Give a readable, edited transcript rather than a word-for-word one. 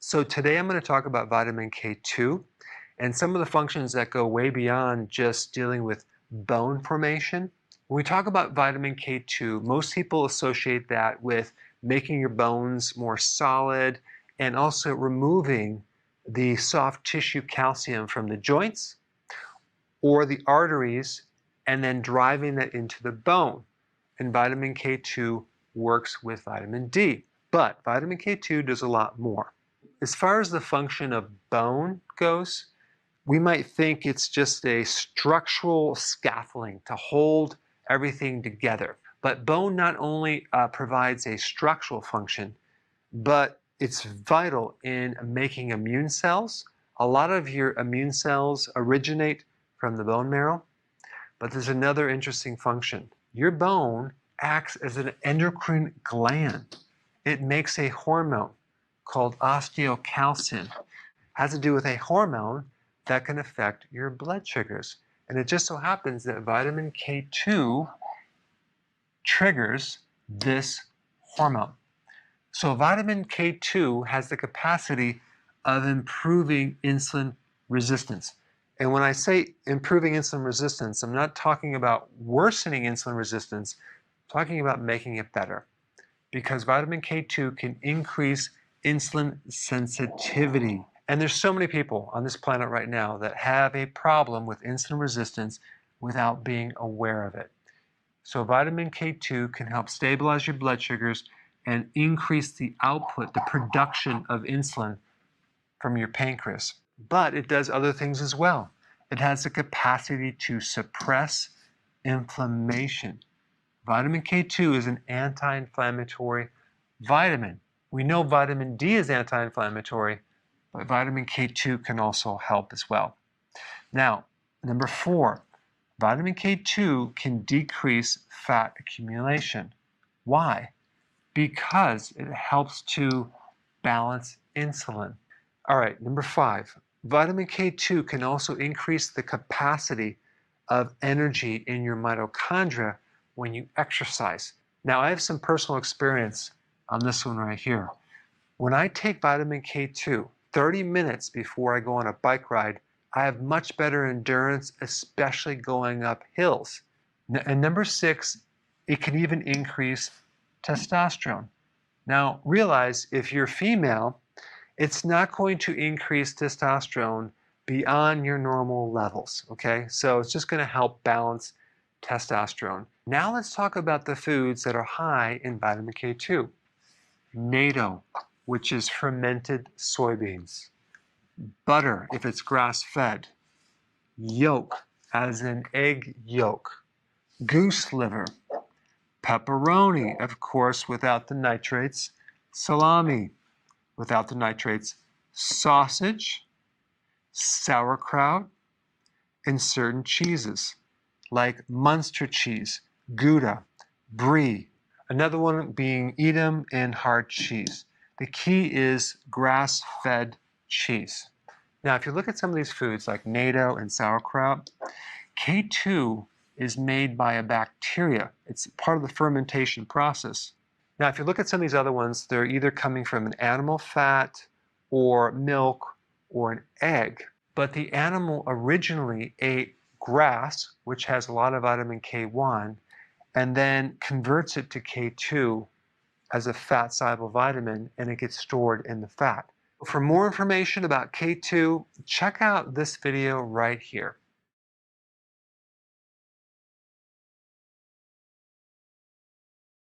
So today I'm going to talk about vitamin K2 and some of the functions that go way beyond just dealing with bone formation. When we talk about vitamin K2, most people associate that with making your bones more solid and also removing the soft tissue calcium from the joints or the arteries and then driving that into the bone. And vitamin K2 works with vitamin D. But vitamin K2 does a lot more. As far as the function of bone goes, we might think it's just a structural scaffolding to hold everything together. But bone not only provides a structural function, but it's vital in making immune cells. A lot of your immune cells originate from the bone marrow, but there's another interesting function. Your bone acts as an endocrine gland. It makes a hormone called osteocalcin. It has to do with a hormone that can affect your blood sugars. And it just so happens that vitamin K2 triggers this hormone. So vitamin K2 has the capacity of improving insulin resistance. And when I say improving insulin resistance, I'm not talking about worsening insulin resistance, I'm talking about making it better. Because vitamin K2 can increase insulin sensitivity. And there's so many people on this planet right now that have a problem with insulin resistance without being aware of it. So vitamin K2 can help stabilize your blood sugars and increase the output, the production of insulin from your pancreas. But it does other things as well. It has the capacity to suppress inflammation. Vitamin K2 is an anti-inflammatory vitamin. We know vitamin D is anti-inflammatory, but vitamin K2 can also help as well. Now, number 4, vitamin K2 can decrease fat accumulation. Why? Because it helps to balance insulin. All right, number 5, vitamin K2 can also increase the capacity of energy in your mitochondria when you exercise. Now, I have some personal experience on this one right here. When I take vitamin K2, 30 minutes before I go on a bike ride, I have much better endurance, especially going up hills. And number 6, it can even increase testosterone. Now, realize if you're female, it's not going to increase testosterone beyond your normal levels, okay? So it's just going to help balance testosterone. Now let's talk about the foods that are high in vitamin K2. Natto, which is fermented soybeans. Butter, if it's grass-fed. Yolk, as in egg yolk. Goose liver. Pepperoni, of course, without the nitrates. Salami, without the nitrates. Sausage, sauerkraut, and certain cheeses, like Munster cheese, Gouda, Brie. Another one being Edam and hard cheese. The key is grass-fed cheese. Now, if you look at some of these foods like natto and sauerkraut, K2 is made by a bacteria. It's part of the fermentation process. Now, if you look at some of these other ones, they're either coming from an animal fat or milk or an egg. But the animal originally ate grass, which has a lot of vitamin K1, and then converts it to K2 as a fat-soluble vitamin, and it gets stored in the fat. For more information about K2, check out this video right here.